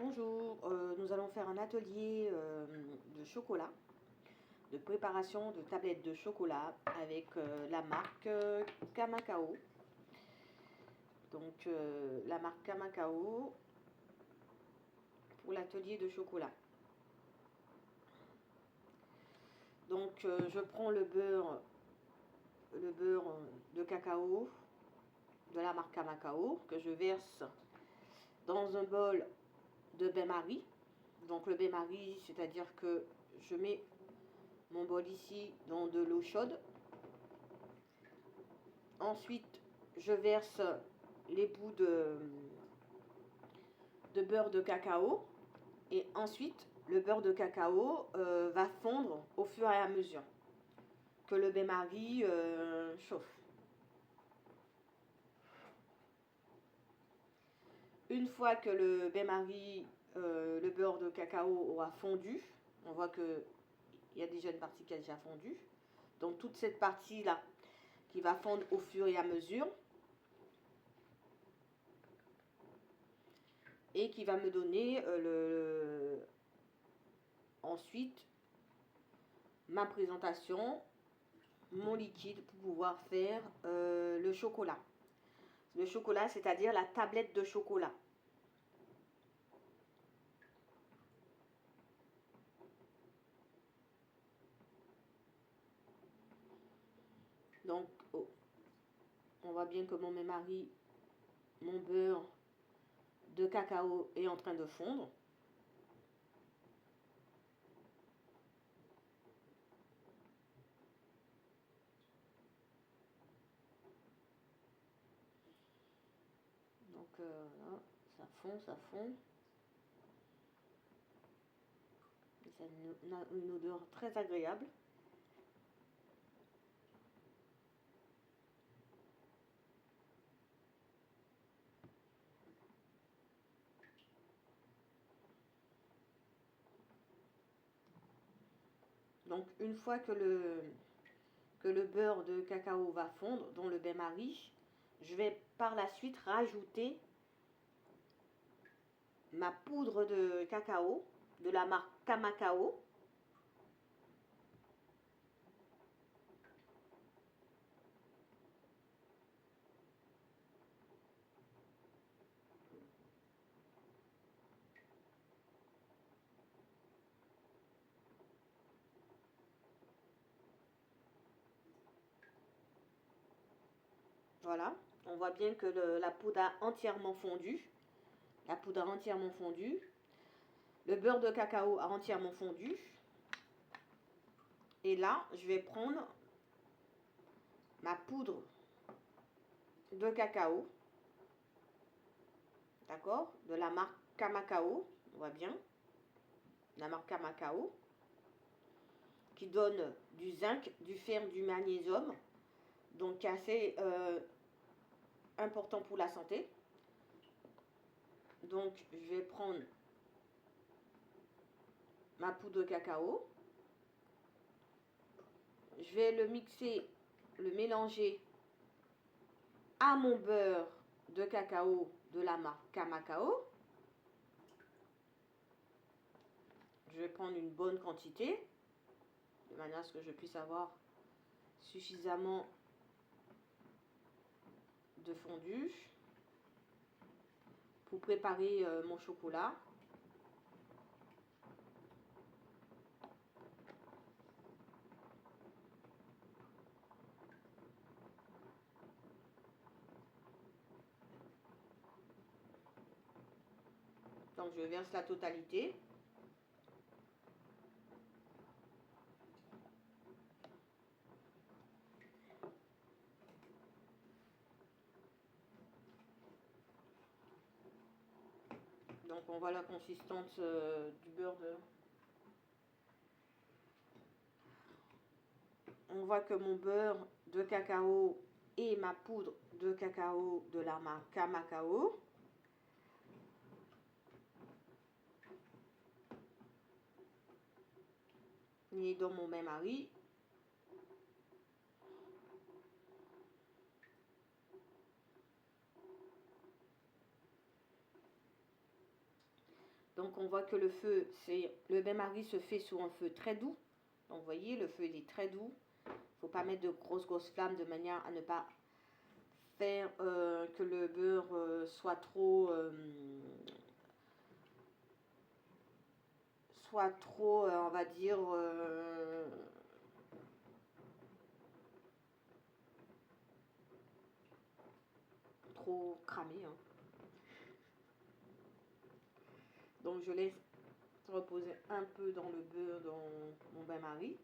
Bonjour, nous allons faire un atelier de chocolat, de préparation de tablettes de chocolat avec la marque Kamakao. Donc la marque Kamakao pour l'atelier de chocolat. Donc je prends le beurre de cacao de la marque Kamakao que je verse dans un bol de bain-marie. Donc le bain-marie, c'est-à-dire que je mets mon bol ici dans de l'eau chaude. Ensuite, je verse les bouts de beurre de cacao. Et ensuite, le beurre de cacao va fondre au fur et à mesure que le bain-marie chauffe. Une fois que le bain-marie, le beurre de cacao aura fondu, on voit qu'il y a déjà une partie qui a déjà fondu. Donc toute cette partie-là qui va fondre au fur et à mesure et qui va me donner ensuite ma présentation, mon liquide pour pouvoir faire le chocolat. Le chocolat, c'est-à-dire la tablette de chocolat. Donc, on voit bien que mon bain-marie, mon beurre de cacao est en train de fondre. Donc, là, ça fond, ça fond. Et ça a une odeur très agréable. Donc, une fois que le beurre de cacao va fondre dans le bain-marie, je vais par la suite rajouter ma poudre de cacao de la marque Kamakao. Voilà, on voit bien que la poudre a entièrement fondu. La poudre a entièrement fondu. Le beurre de cacao a entièrement fondu. Et là, je vais prendre ma poudre de cacao. D'accord? De la marque Kamakao. On voit bien. La marque Kamakao. Qui donne du zinc, du fer, du magnésium. Donc assez important pour la santé. Donc je vais prendre ma poudre de cacao. Je vais le mixer, le mélanger à mon beurre de cacao de la marque Kamakao. Je vais prendre une bonne quantité, de manière à ce que je puisse avoir suffisamment de fondu pour préparer mon chocolat. Donc je verse la totalité. Donc on voit la consistance du beurre de... On voit que mon beurre de cacao et ma poudre de cacao de la marque Kamakao est dans mon bain-marie. Donc on voit que le feu, le bain-marie se fait sur un feu très doux. Donc vous voyez, le feu il est très doux. Il ne faut pas mettre de grosses flammes de manière à ne pas faire que le beurre soit trop on va dire trop cramé, hein. Donc je laisse reposer un peu dans le beurre dans mon bain-marie.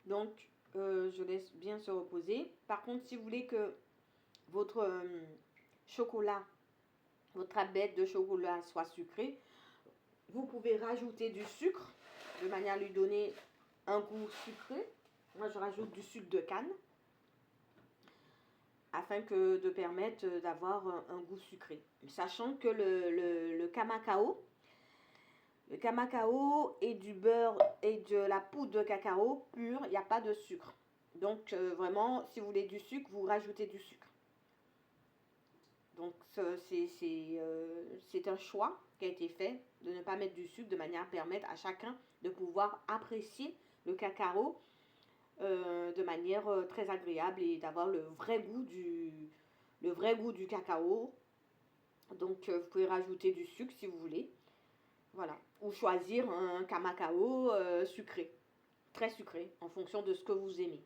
Donc je laisse bien se reposer. Par contre, si vous voulez que votre chocolat, votre tablette de chocolat soit sucrée, vous pouvez rajouter du sucre de manière à lui donner un goût sucré. Moi, je rajoute du sucre de canne afin de permettre d'avoir un goût sucré. Sachant que le kamakao et du beurre et de la poudre de cacao pure, il n'y a pas de sucre. Donc vraiment, si vous voulez du sucre, vous rajoutez du sucre. Donc c'est un choix qui a été fait de ne pas mettre du sucre de manière à permettre à chacun de pouvoir apprécier le cacao de manière très agréable et d'avoir le vrai goût du cacao. Donc vous pouvez rajouter du sucre si vous voulez. Voilà. Ou choisir un kamacao sucré, très sucré, en fonction de ce que vous aimez.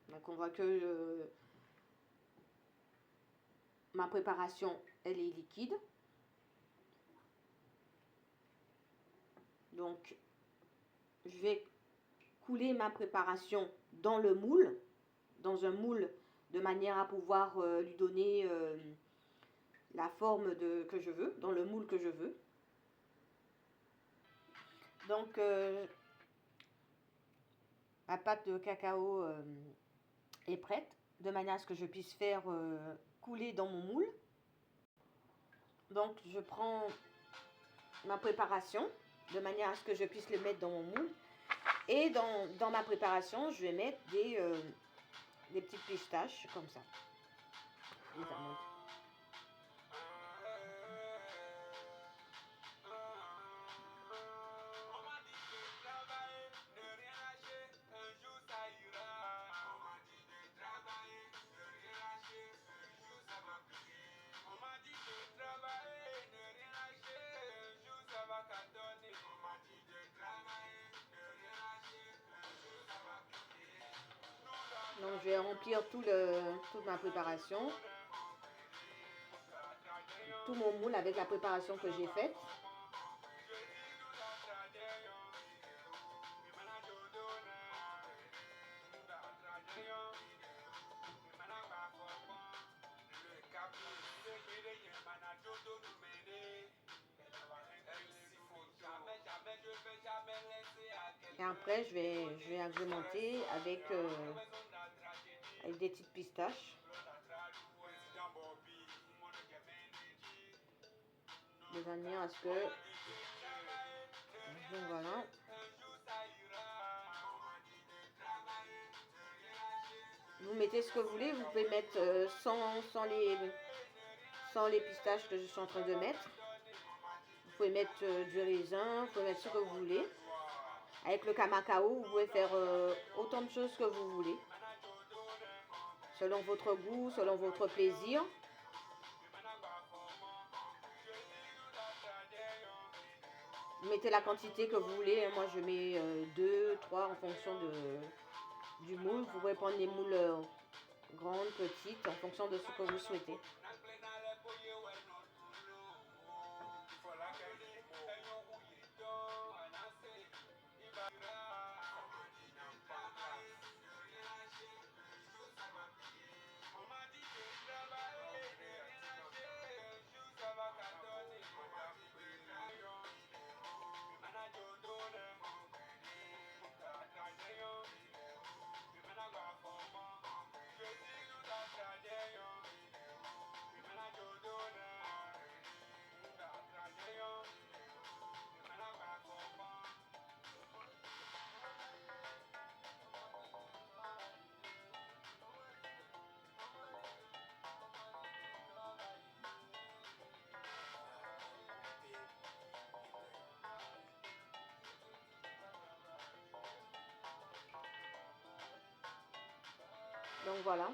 Donc on voit que ma préparation, elle est liquide. Donc je vais couler ma préparation dans le moule, dans un moule, de manière à pouvoir lui donner la forme que je veux, dans le moule que je veux. Donc ma pâte de cacao est prête, de manière à ce que je puisse faire couler dans mon moule. Donc je prends ma préparation, de manière à ce que je puisse le mettre dans mon moule. Et dans ma préparation, je vais mettre des petites pistaches comme ça. Les amandes. Donc je vais remplir toute ma préparation, tout mon moule avec la préparation que j'ai faite. Et après, je vais agrémenter avec des petites pistaches. De manière à ce que... Donc voilà. Vous mettez ce que vous voulez. Vous pouvez mettre sans les pistaches que je suis en train de mettre. Vous pouvez mettre du raisin. Vous pouvez mettre ce que vous voulez. Avec le kamacao, vous pouvez faire autant de choses que vous voulez. Selon votre goût, selon votre plaisir. Vous mettez la quantité que vous voulez. Moi, je mets 2, 3 en fonction du moule. Vous pouvez prendre des moules grandes, petites, en fonction de ce que vous souhaitez. Donc voilà.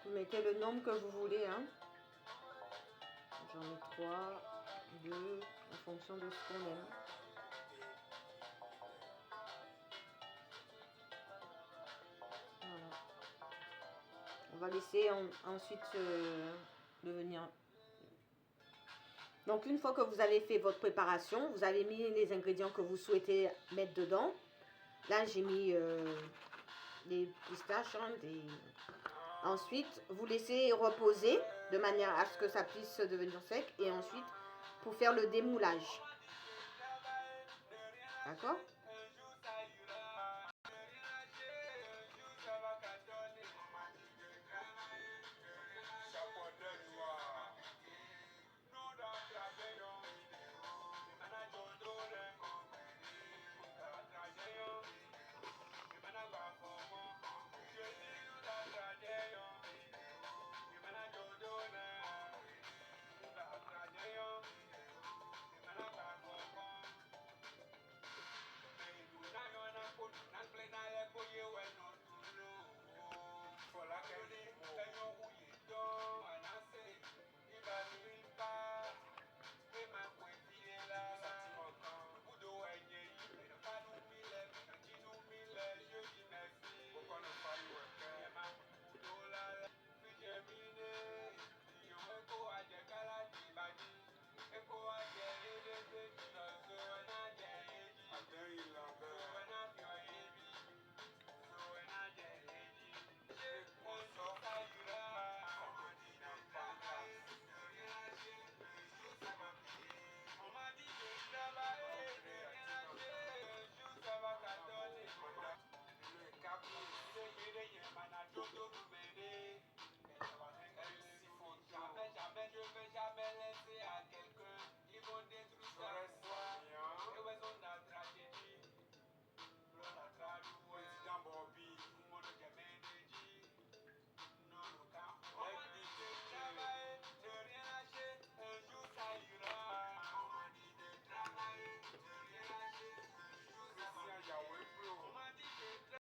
Vous mettez le nombre que vous voulez, hein. J'en ai 3, 2, en fonction de ce qu'on aime. Voilà. On va laisser ensuite devenir. Donc une fois que vous avez fait votre préparation, vous avez mis les ingrédients que vous souhaitez mettre dedans. Là j'ai mis des pistaches, hein, Ensuite, vous laissez reposer de manière à ce que ça puisse devenir sec. Et ensuite, pour faire le démoulage. D'accord ?